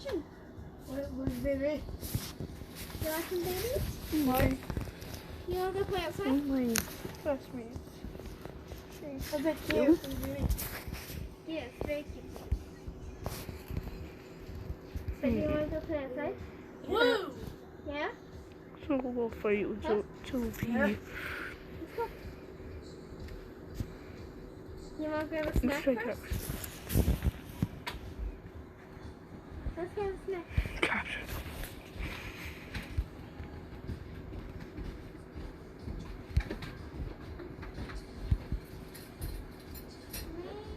watching? Where's baby? You watching babies? My, You wanna go play outside? my classmates. I bet you. Yeah, it's very cute. So do you wanna go play outside? Woo! Yeah? So we'll fight with Joe P. Let's go. You wanna grab a snack Strike first? Let's grab a snack. Capture.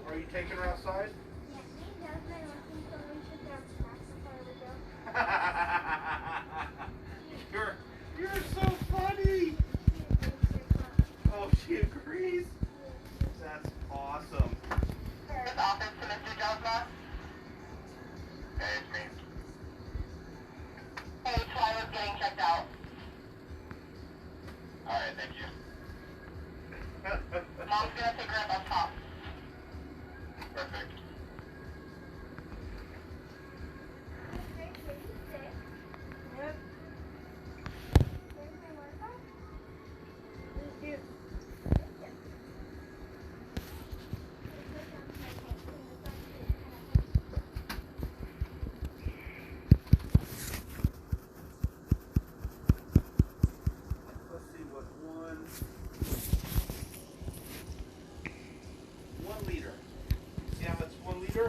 Are you taking her outside? Yeah, me and Jasmine are looking for we should grab snacks before we go. You're so funny. Oh, she agrees? That's awesome. This office to Mr. Josma? Hey, it's me. Hey, Twyla's getting checked out. Alright, thank you. Mom's gonna take her up up top. Perfect. Yep. There's my Wi-Fi. Thank you. Let's see what one liter. See how it's 1 liter?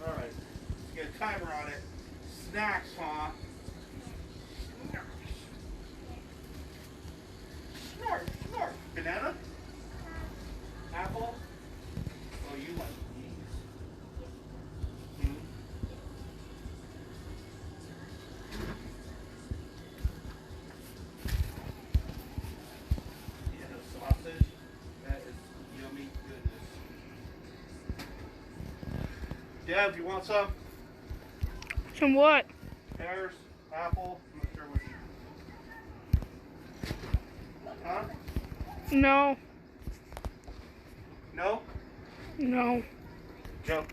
All right, let's get a timer on it. Snacks, huh? Snort, snort. Banana? Apple? Oh, you like these? Hmm? Yeah, sausage. That is yummy goodness. Dev, you want some? Some what? Pears, apple, I'm not sure which. Huh? No. No? No. Joe.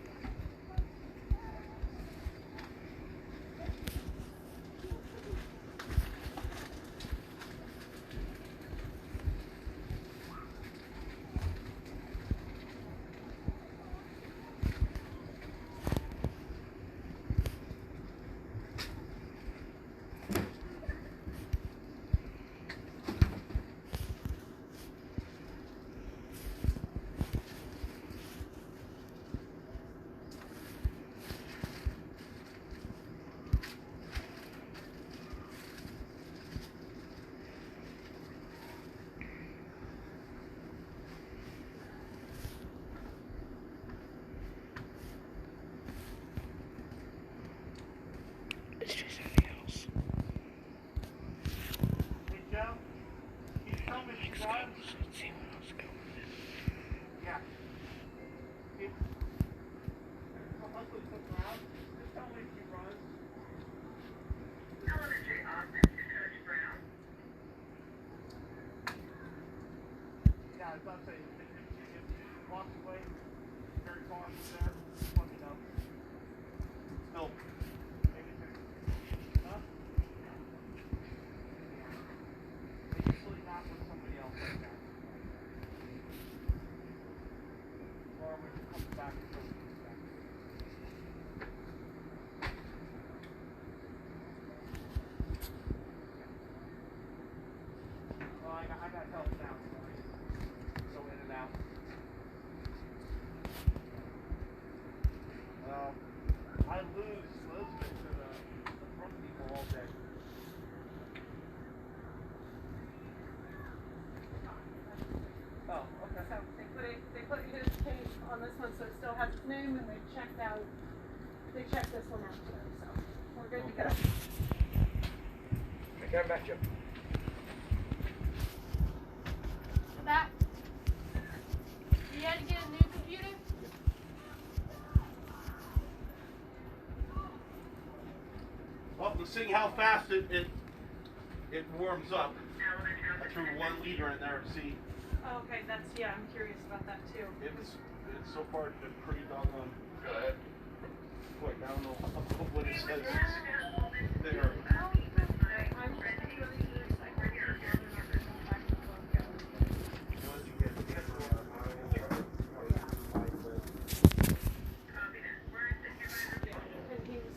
It's just something else. Hey, Joe. Can you tell me if she runs? Let's see what else goes. Yeah. If I'll hopefully flip around. Just tell me if she runs. Elementary office to Coach Brown. Yeah, I was about to say, if she walks away very far from there, just let me know. Still, maybe huh? They usually not with somebody else like that. Or when she comes back and goes back. Well, I got help now, so I go in and out. I lose Elizabeth to the front people all day. Oh, okay. So they put his case on this one, so it still has his name, and they checked this one out too, so we're good to go. I got back, Joe. We're back. You had to get a new computer? Well, let's see how fast it warms up. I threw 1 liter in there to see Oh, okay, yeah, I'm curious about that too. It's so far been pretty doggone good. Quick, I don't know what it says there. I'm really curious, like, where you're going and back to the book goes. And he was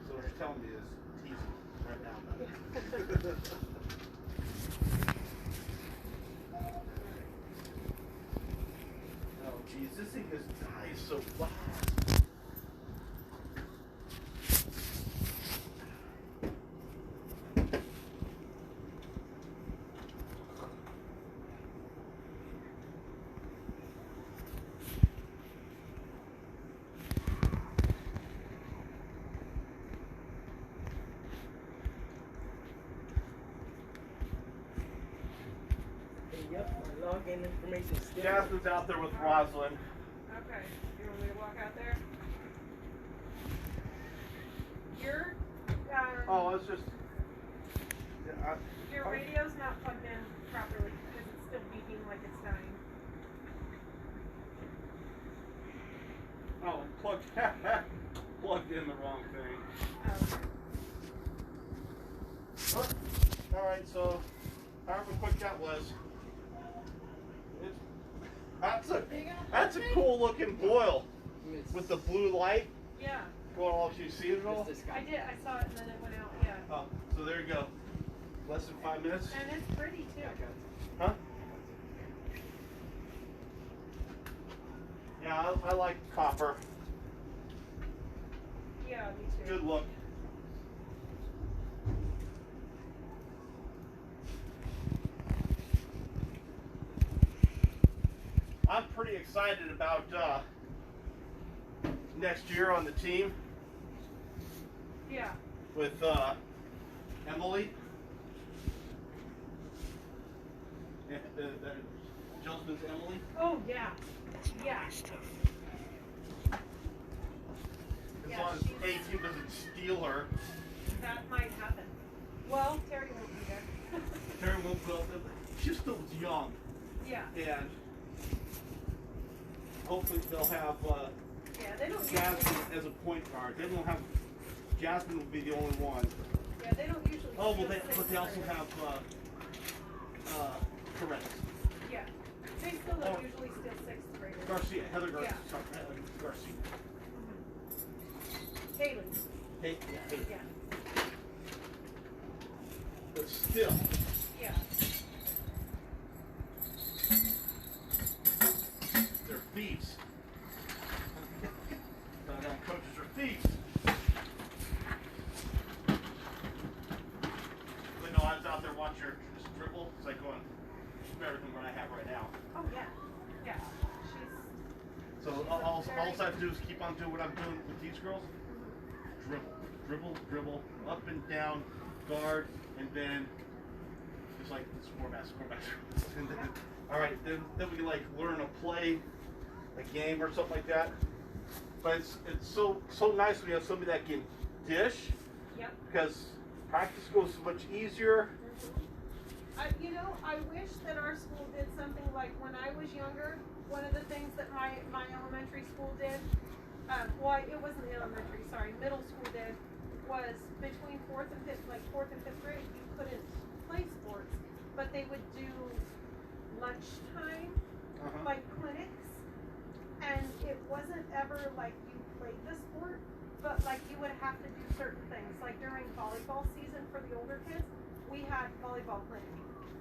So what you're telling me is teasing right now. Oh geez, this thing just dies so fast. Yep, my login information is still. Jasmine's out there with Rosalind. Okay, you want me to walk out there? Your, Oh, I was just. Yeah, your radio's not plugged in properly because it's still beeping like it's dying. plugged in the wrong thing. Okay. Oh, all right, so however quick that was. That's a cool looking boil with the blue light Yeah, going all. You see it all? I did. I saw it and then it went out. Yeah. Oh, so there you go. Less than 5 minutes. And it's pretty too. Huh? Yeah, I like copper. Yeah, me too. Good look. I'm pretty excited about next year on the team Yeah. with Emily. Josephin's Emily. Oh yeah. Yeah. As Yeah, long as she's- A-Team doesn't steal her. That might happen. Well, Terry won't be there. Terry won't go. She's still young. Yeah. And hopefully they'll have Yeah, they don't Jasmine usually. as a point guard. They don't have. Jasmine will be the only one. Yeah, they don't usually. Oh, well, steal but they also sixth have correct. graders. Yeah. They still don't Oh. usually steal sixth graders. Garcia, Heather Garcia. Yeah. Sorry, Heather Garcia. Haley. Hey, hey. Yeah. But still, Yeah. they're thieves. Coaches are thieves. But no, I was out there watching her just dribble. It's like going better than what I have right now. Oh yeah. Yeah. She's. So all I have to do is keep on doing what I'm doing with these girls. Dribble, up and down, guard, and then just like score basketball. And then, all right, then we can like learn to play a game or something like that. But it's so nice when you have somebody that can dish, Yep. because practice goes much easier. I wish that our school did something like when I was younger. One of the things that my elementary school did, it wasn't elementary, sorry, middle school did, was between fourth and fifth grade, you couldn't play sports, but they would do lunchtime, like clinics, and it wasn't ever like you played the sport, but like you would have to do certain things. Like during volleyball season for the older kids, we had volleyball clinic,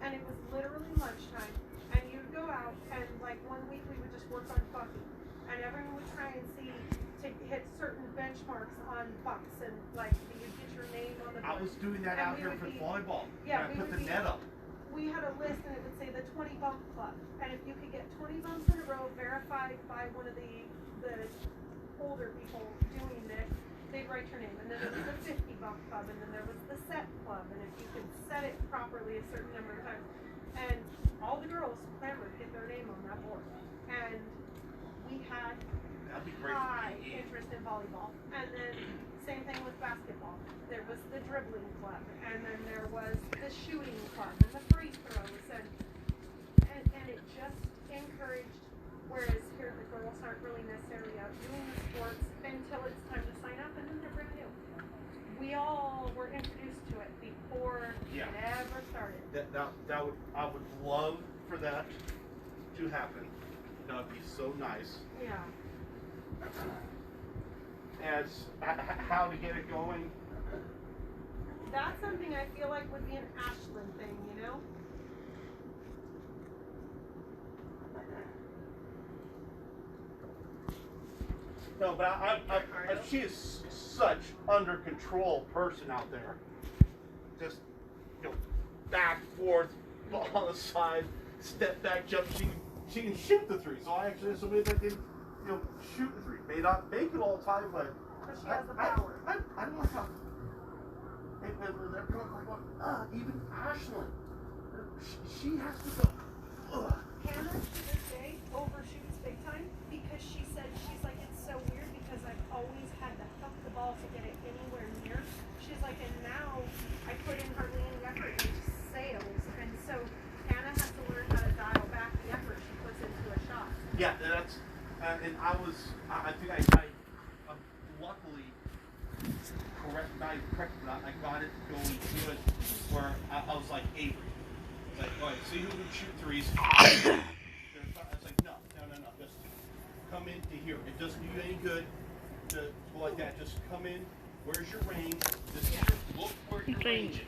and it was literally lunchtime, and you'd go out and like 1 week we would just work on bucking, and everyone would try and see to hit certain benchmarks on bucks, and like you'd get your name on the board. I was doing that And out we here would for be- volleyball. Yeah, and I we put would the be- net up. We had a list and it would say the 20 bump club, and if you could get 20 bumps in a row verified by one of the older people doing it, they'd write your name. And then there was the 50 bump club, and then there was the set club, and if you could set it properly a certain number of times, and all the girls clamored to get their name on that board. And we had That'd be great. high interest in volleyball. And then same thing with basketball. There was the dribbling club, and then there was the shooting club and the free throws, and it just encouraged. Whereas here the girls aren't really necessarily out doing the sports until it's time to sign up, and then they're brand new. We all were introduced to it before it ever started. That would, I would love for that to happen. That would be so nice. Yeah. As how to get it going. That's something I feel like would be an Ashland thing, you know? No, but she is such under control person out there. Just, back, forth, ball on the side, step back, jump. She can shoot the three. So I actually somebody that can, shoot the three. May not make it all the time, but She has the power. I don't know how. Everyone's like, even Ashland, she has to go. Hannah, to this day, overshoots big time because she's like, it's so weird because I've always had to huck the ball to get it anywhere near. She's like, and now I put in hardly any effort and it just sails. And so Hannah has to learn how to dial back the effort she puts into a shot. Yeah, that's, and I think I luckily, I got it going good where I was like Avery. Like, all right, see who can shoot threes. I was like, no, just come into here. It doesn't do you any good to go like that. Just come in. Where's your range? Look where your range is.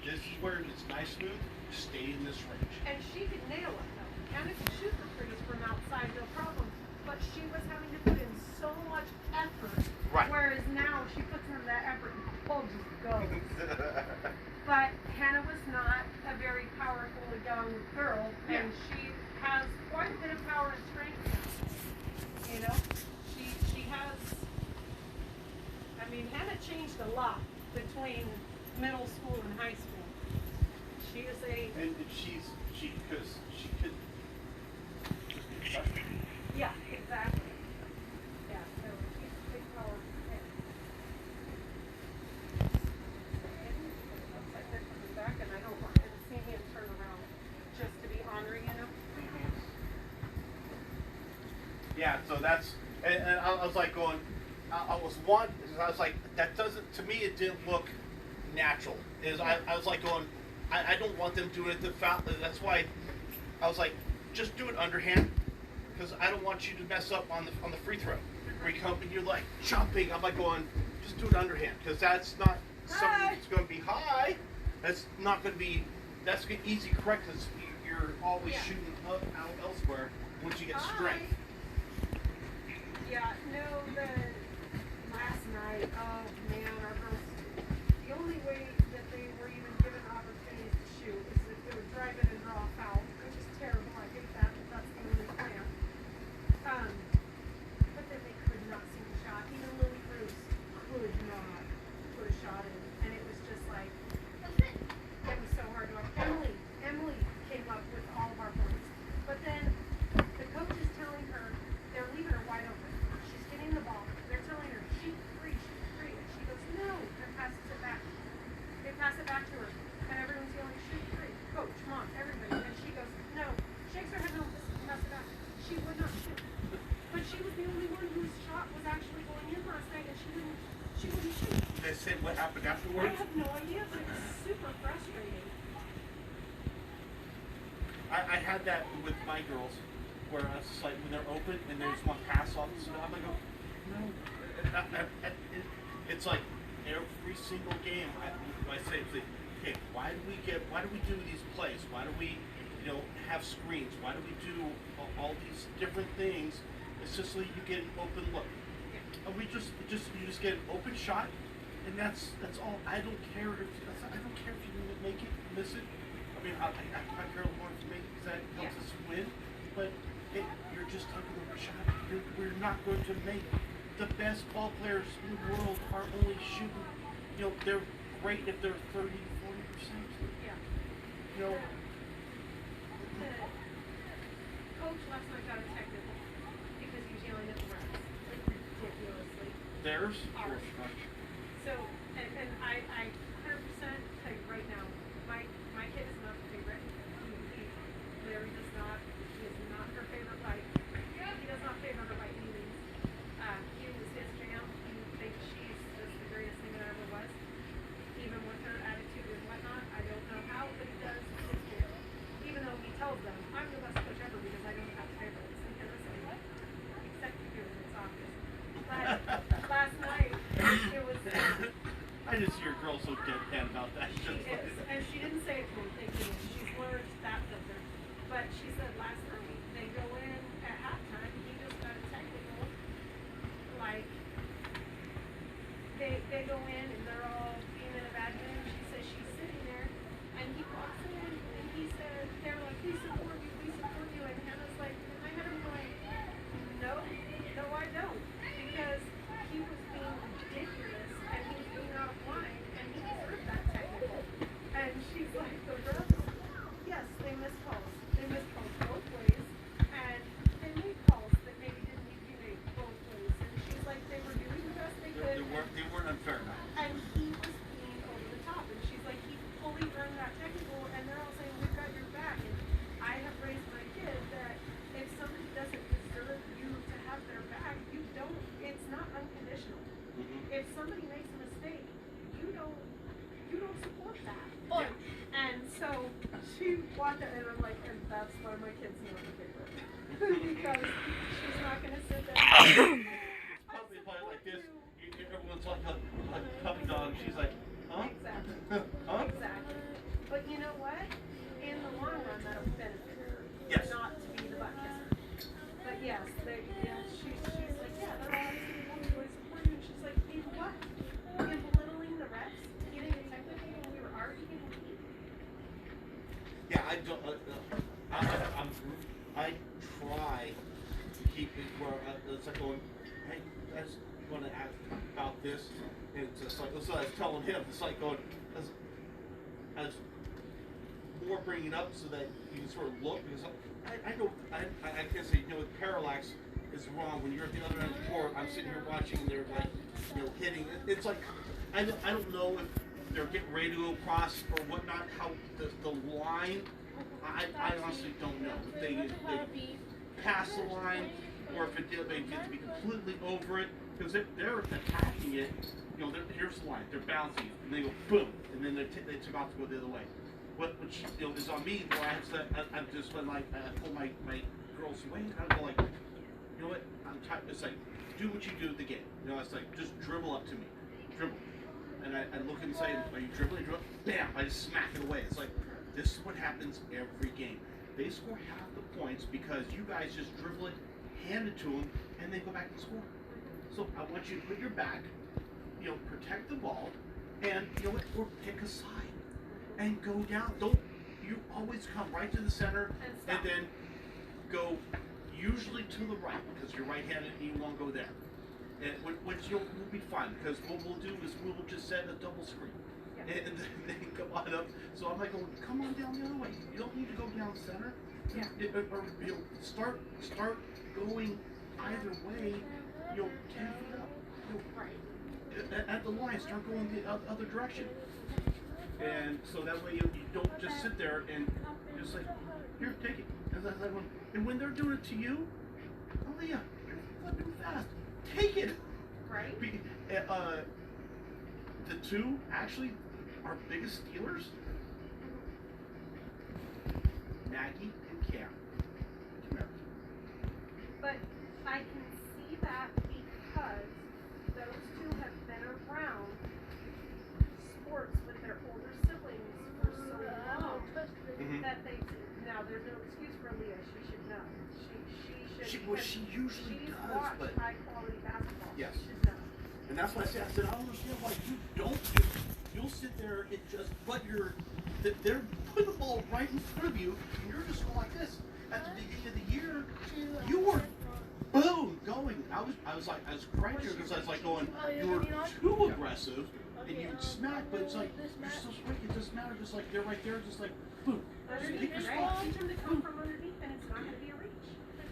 This is where it's nice, smooth. Stay in this range. And she could nail it though. Hannah could shoot the threes from outside, no problem. But she was having to put in so much effort. Right. Whereas now she puts in that effort and the ball just goes. But Hannah was not a very powerful young girl, and she has quite a bit of power and strength now. She has. I mean, Hannah changed a lot between middle school and high school. She is a. And she could. Yeah, exactly. Yeah, so she's a big power. Looks like they're coming back, and I don't want them to see me and turn around just to be honoring, Yeah, so that's, and I was like going, I was like, that doesn't, to me it didn't look natural. I was like going, I don't want them doing it the foul. That's why I was like, just do it underhand, because I don't want you to mess up on the free throw. Where you come and you're like jumping. I'm like going, just do it underhand, because that's not something that's going to be high. That's not going to be. That's going to be easy correct, because you're always shooting out elsewhere once you get strength. Yeah, no, the last night, oh man, our girls, the only way that they were even given opportunities to shoot is if they would drive in and draw a foul, which is terrible. I hate that, but that's the only plan. But then they could not see the shot. Even Lily Bruce could not put a shot in, and it was just like, it was so hard to watch. Emily came up with all of our points, but then the coach is telling her they're leaving her wide open. She's getting the ball. They're telling her, shoot three, and she goes, no, and passes it back. They pass it back to her, and everyone's yelling, shoot three. Coach, mom, everybody. And she goes, no. Shakes her head, no, just pass it back. She would not shoot. But she was the only one whose shot was actually going in last night, and she wouldn't shoot. They said what happened I afterwards? have no idea, but it was super frustrating. I had that with my girls, where I was just like, when they're open and they just want to pass off, so I'm like, no. It's like every single game I say, okay, why do we do these plays? Why do we, have screens? Why do we do all these different things? It's just so you get an open look. And you just get an open shot, and that's all. I don't care if you make it, miss it. I mean, I care more if you make it because that helps us win. But you're just taking a shot. We're not going to make it. The best ball players in the world are only shooting. They're great if they're 30, 40%. Yeah. You know. The coach last night got a technical because he was yelling at the refs. Theirs? Ours. Or- So, and I 100% tell you right now, my kid is not the favorite. Larry does not, he is not her favorite bike. He does not favor her by any means. He was his jam. He thinks she's just the greatest thing that ever was. Even with her attitude and whatnot, I don't know how, but he does his jam. Even though he tells them, I'm the best coach ever because I don't have favorites. And they're just like, what? Except you do, and it's obvious. But last night, it was, I just hear girls so deadpan about that. she is, and she didn't say it to me, thank goodness. She's learned that filter. But she said last night, they go in at halftime, he just got a technical, like, they go in and they're all being in a bad mood. She says she's sitting there, and he walks in, and he said, they're like, we support you, and Hannah's like, in my head I'm going, no, I don't, because he was being ridiculous, and he was being out of line, and he deserved that technical. And she's like, the refs, yes, they missed calls. They missed calls both ways, and they made calls that maybe didn't need to be made both ways. And she's like, they were doing the best they could. They weren't unfair enough. And he was being over the top. And she's like, he fully earned that technical, and they're all saying, we've got your back. And I have raised my kid that if somebody doesn't deserve you to have their back, you don't, it's not unconditional. If somebody makes a mistake, you don't support that. Or And so she walked out, and I'm like, and that's why my kid's not a favorite. Because she's not going to sit there. Probably like this. Everyone's like a puppy dog. She's like, huh? Exactly. Huh? Exactly. But you know what? In the long run, that'll benefit her. Yes. Not to be the butt kisser. But yes, she's like, yeah, they're all asking me to support you. And she's like, in what? In belittling the refs? Getting a technical when we were already getting beat? Yeah, I don't. I try to keep it where it's like going, hey, that's going to ask about this, and it's just like so I was telling him, it's like going as more bringing up so that you can sort of look because I can't say parallax is wrong when you're at the other end of the court. I'm sitting here watching, and they're like hitting. It's like I don't know if they're getting ready to go across or whatnot. How the line. I honestly don't know if they pass the line or if they get to be completely over it because they're attacking it. Here's the line. They're bouncing and they go boom, and then it's about to go the other way. Which is on me. Where I'm just when like I pull my girls away, and I go like, you know what? I'm tired. It's like do what you do at the game. It's like just dribble up to me, dribble, and I look and say, are you dribbling? Bam! I just smack it away. It's like. This is what happens every game. They score half the points because you guys just dribble it, hand it to them, and then go back and score. So I want you to put your back, protect the ball, and or pick a side and go down. Don't you always come right to the center and then go usually to the right because you're right-handed and you won't go there. And which will be fine because what we'll do is we'll just set a double screen. And then come on up. So I'm like, come on down the other way. You don't need to go down center. Yeah. Or start going either way. 10 feet up. Right. At the line, start going the other direction. And so that way you don't just sit there and just like, here, take it. And when they're doing it to you, oh yeah, you're flipping fast. Take it. Right. The two actually. Our biggest stealers, Maggie and Cam. But I can see that because those two have been around sports with their older siblings for so long that they do. Now, there's no excuse for Leah. She should know. She usually she's does, watched but high quality basketball. yes. She should know. And that's why I said, I don't understand why you don't do it. You'll sit there and just, they're putting the ball right in front of you, and you're just going like this. At the beginning of the year, you were, boom, going. I was crying here because I was like going, you were too aggressive, and you smack, but it's like, you're so quick, it doesn't matter, just like, they're right there, just like, boom. Just Underneath, pick your right? spot. Teach them to come from underneath, and it's not going to be a reach.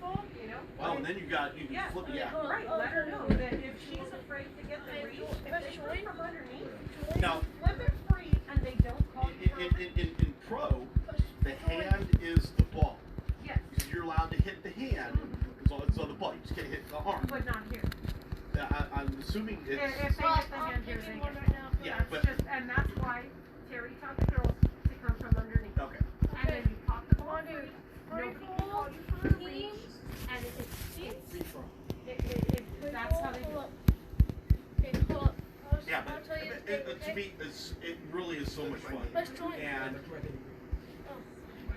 beautiful, you know. Well, and then you can Yeah. flip it. Yeah. Right, let her know that if she's afraid to get the reach, if they come from underneath, Now, flip it free and they don't call you for a reach. in pro, the hand is the ball. Yes, You're allowed to hit the hand. It's on the ball. You just can't hit the arm. but not here. I'm assuming If it's. they hit the hand here, they one get right now. Yeah, That's but just, and that's why Terry taught the girls to come from underneath. okay. And then you pop the ball Come on, free, dude. nobody can call you for a reach, and that's how they do it. Okay, hold up. Yeah, I'll but tell you to me, it really is so much fun. Let's join. And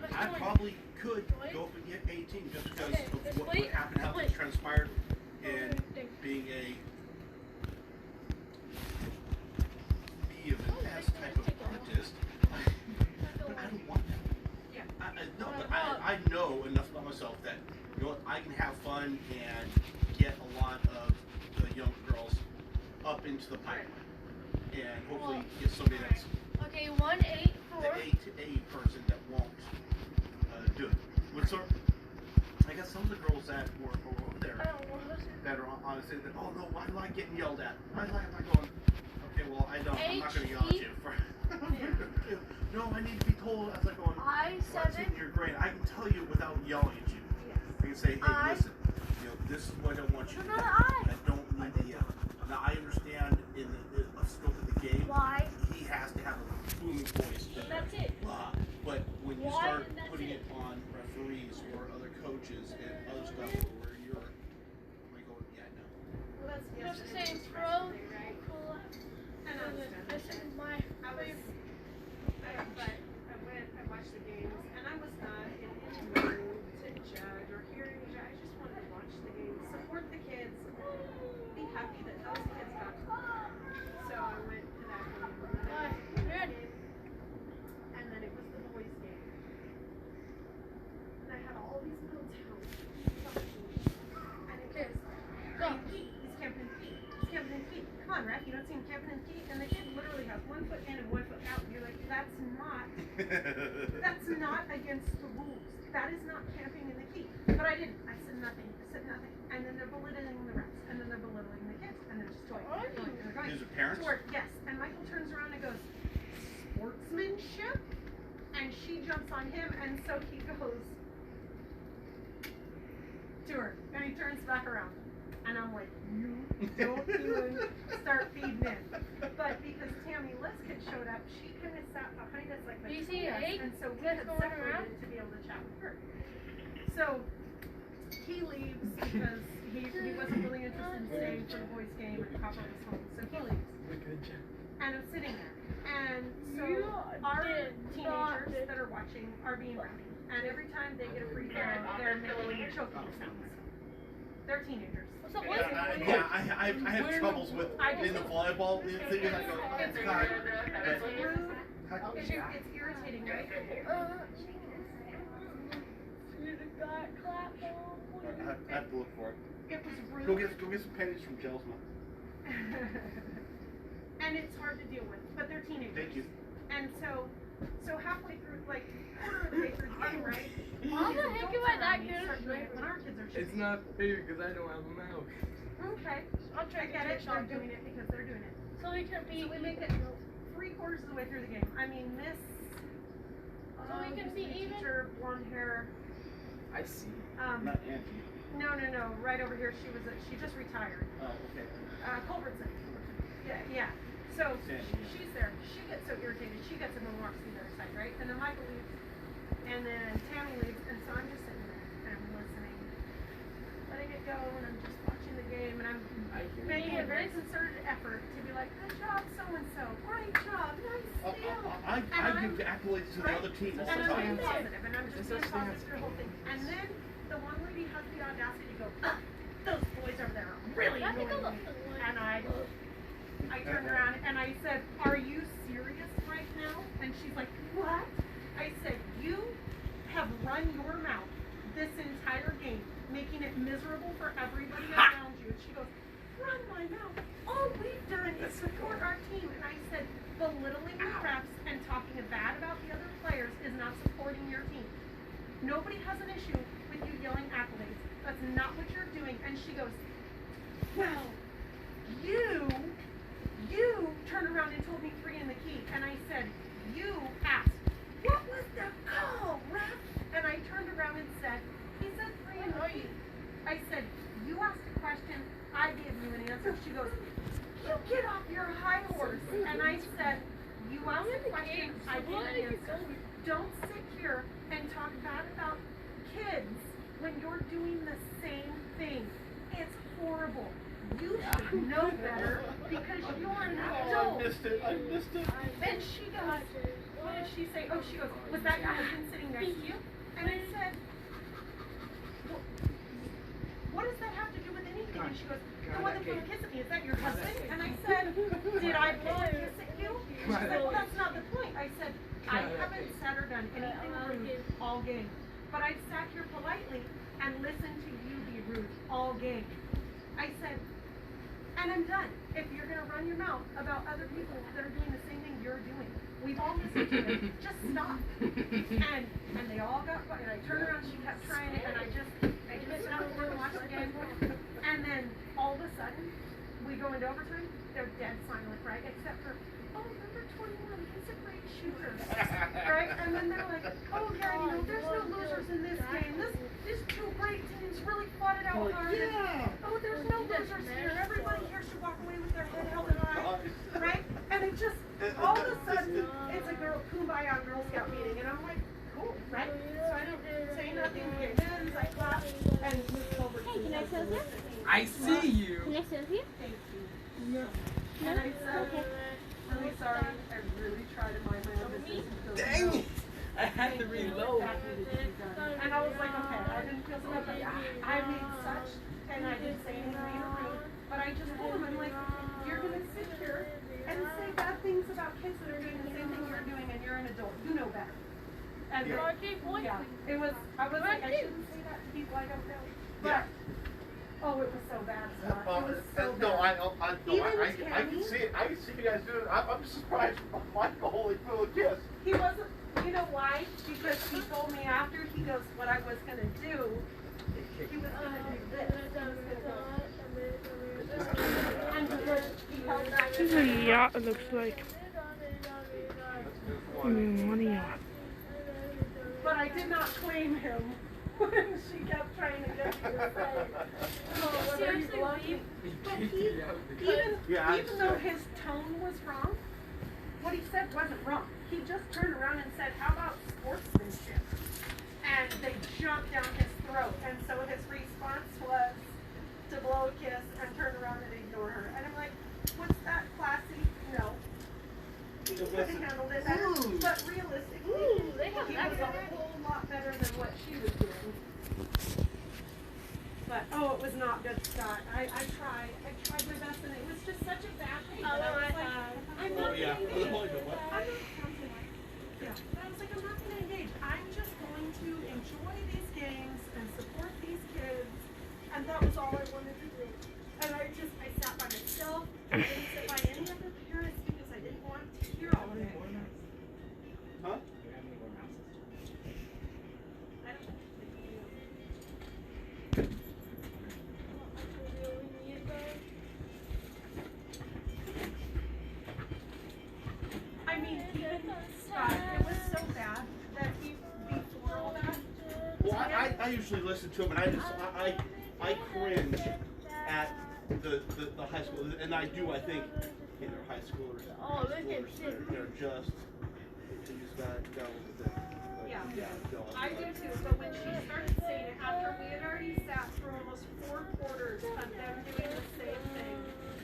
Let's I join. probably could go up and get 18 just because Okay, of let's what wait. happened, how Wait. things transpired in being a of an S type of artist. But I don't want that. Yeah. No, but I know enough about myself that you know what, I can have fun and get a lot of the young girls up into the pipeline, and hopefully get somebody that's Okay, the 184. A to A person that won't do it. But so, I guess some of the girls that were over there that are honestly that, oh no, I like getting yelled at. I like going, okay, well I don't. I'm not going to yell at you for. No, I need to be told as I'm going. What's in your grade? I can tell you without yelling at you. I can say, hey, listen, you know, this is what I want you to do. I don't need to yell. Now I understand in the scope of the game, Why? he has to have a booming voice. That's it. But when you Why? start And that's putting it. it on referees or other coaches and other stuff where you're like going, yeah, no. Well, that's Just yesterday saying, was pro. yesterday, right? And I understand. This is my. I watched the games, and I was not in any mood to judge or hear any judge. I just wanted to watch the games, support the kids, be happy that those kids got to play. So I went to that game, and then it was the boys' game. And I had all these little towns, and it was Pete. He's camping in Pete. He's camping in Pete. Come on, Ref, you don't see him camping in Pete? And the kid literally has 1 foot in and 1 foot out. And you're like, that's not against the rules. That is not camping in the key. But I didn't. I said nothing. And then they're belittling the refs. And then they're belittling the kids. And they're just going. And they're going. These are parents? Yes. And Michael turns around and goes, sportsmanship? And she jumps on him. And so he goes to her. And he turns back around. And I'm like, you don't even start feeding in. But because Tammy Liskett showed up, she kind of sat behind us like Do you between see us, egg and so we that's had going separated around? to be able to chat with her. So he leaves because he wasn't really interested in staying for the boys' game, and Papa was home, so he leaves. And I'm sitting there, and so our teenagers that are watching are being rowdy, and every time they get a free throw, they're making choking sounds. They're teenagers. So what is it? Yeah, I have troubles with in the volleyball thing. I go, It's God, rude. but It's irritating, right? I have to look for it. It was rude. Go get some pennies from Jelsma. And it's hard to deal with, but they're teenagers. Thank you. And so halfway through, like quarter of the way through the game, right? How the heck am I that good? When our kids are It's not fair because I don't have a mouth. okay. I'll I try to get it. get They're doing it because they're doing it. So we can be. So we make it 3/4 of the way through the game. I mean, Miss. So we can who's be the even? teacher, blonde hair. I see. Not Angie. No. Right over here. She just retired. Oh, okay. Culbertson. Yeah. So Sandy, yeah. she's there. She gets so irritated. She gets up and walks to the other side, right? And then Michael leaves. And then Tammy leaves. And so I'm just sitting there and I'm listening, letting it go, and I'm just watching the game, and I'm making a very concerted effort to be like, good job, so and so. Great job. Nice steal. I give accolades to the other team all And the I'm being time. positive, and I'm just being positive through the whole thing. And then the one lady has the audacity to go, those boys over there are really annoying me. And I turned around and I said, are you serious right now? And she's like, what? I said, you have run your mouth this entire game, making it miserable for everybody around you. And she goes, run my mouth. All we've done is support our team. And I said, belittling the refs and talking bad about the other players is not supporting your team. Nobody has an issue with you yelling accolades. that's not what you're doing. And she goes, well, you turned around and told me 3 in the key. And I said, you asked, what was the call, ref? And I turned around and said, he said 3 in the key. I said, you asked a question, I gave you an answer. She goes, you get off your high horse. And I said, you asked a question, I gave an answer. Don't sit here and talk bad about kids when you're doing the same thing. It's horrible. You should know better because you're an adult. I missed it. Then she goes, what did she say? Oh, she goes, was that your husband sitting next to you? And I said, what does that have to do with anything? And she goes, the one that blew a kiss at me, is that your husband? And I said, did I blow a kiss at you? She said, well, that's not the point. I said, I haven't said or done anything rude all game. But I've sat here politely and listened to you be rude all game. I said, and I'm done. If you're going to run your mouth about other people that are doing the same thing you're doing, we've all listened to it. Just stop. And they all got quiet. I turned around, she kept trying it, and I just stopped and watched the game. And then all of a sudden, we go into overtime. They're dead silent, right? Except for, oh, number 21, he's a great shooter, right? And then they're like, oh yeah, you know, there's no losers in this game. These 2 great teams really fought it out hard. Yeah. Oh, there's no losers here. Everybody here should walk away with their head held high, right? And it just, all of a sudden, it's a girl kumbaya Girl Scout meeting, and I'm like, cool, right? So I didn't say nothing. The game ends, I clap, and move over to Can I sit here? I see you. Can I sit here? Thank you. And I said, really sorry. I really tried to mind my own business. Dang it! I had to reload. And I was like, okay, I didn't feel so bad. I made such, and I didn't say anything rude, but I just told him, I'm like, you're going to sit here and say bad things about kids that are doing the same thing you're doing, and you're an adult. You know better. And yeah, it was, I was like, I shouldn't say that to people I don't know. But, oh, it was so bad, Scott. It was so bad. No, I can see it. I can see you guys doing it. I'm just surprised Michael holy blew a kiss. He wasn't, you know why? Because he told me after, he goes, what I was going to do, he was going to do this. And he held back This is a yacht, it looks like. Money yacht. But I did not claim him when she kept trying to get me to say, oh, what are you bluffing? But even though his tone was wrong, what he said wasn't wrong. He just turned around and said, how about sportsmanship? And they jumped down his throat. And so his response was to blow a kiss and turn around and ignore her. And I'm like, what's that classy? No. He could have handled it better. But realistically, he was a whole lot better than what she was doing. But, oh, it was not good, Scott. I tried my best, and it was just such a bad thing. But I was like, I'm not going to engage. But I was like, I'm not going to engage. I'm just going to enjoy these games and support these kids. And that was all I wanted to do. And I sat by myself. I didn't sit by any other parents because I didn't want to hear all of it. Huh? I mean, even Scott, it was so bad that before all that. Well, I usually listen to him, and I cringe at the high school, and I do. I think they're high schoolers. They're just go with it. Yeah, I do too. But when she started saying it, after we had already sat through almost 4 quarters of them doing the same thing,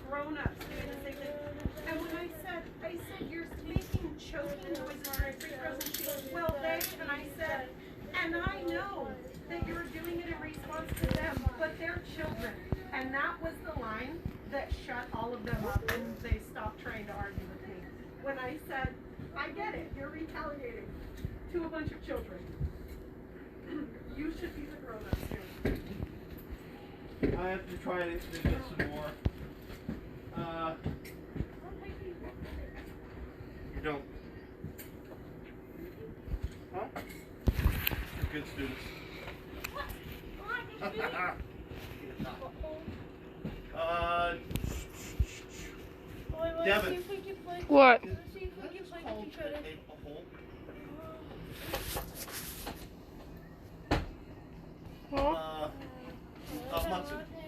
grown-ups doing the same thing, and when I said you're making choking noises during free throws, and she goes, well, and I said, and I know that you're doing it in response to them, but they're children, and that was the line that shut all of them up, and they stopped trying to argue with me. When I said, I get it, you're retaliating to a bunch of children. You should be the grown-ups here. I have to try to do this some more. You don't. Huh? You're good students. Devin. See if we can play. What? Let's see if we can play with each other. A hole. Huh? Munson.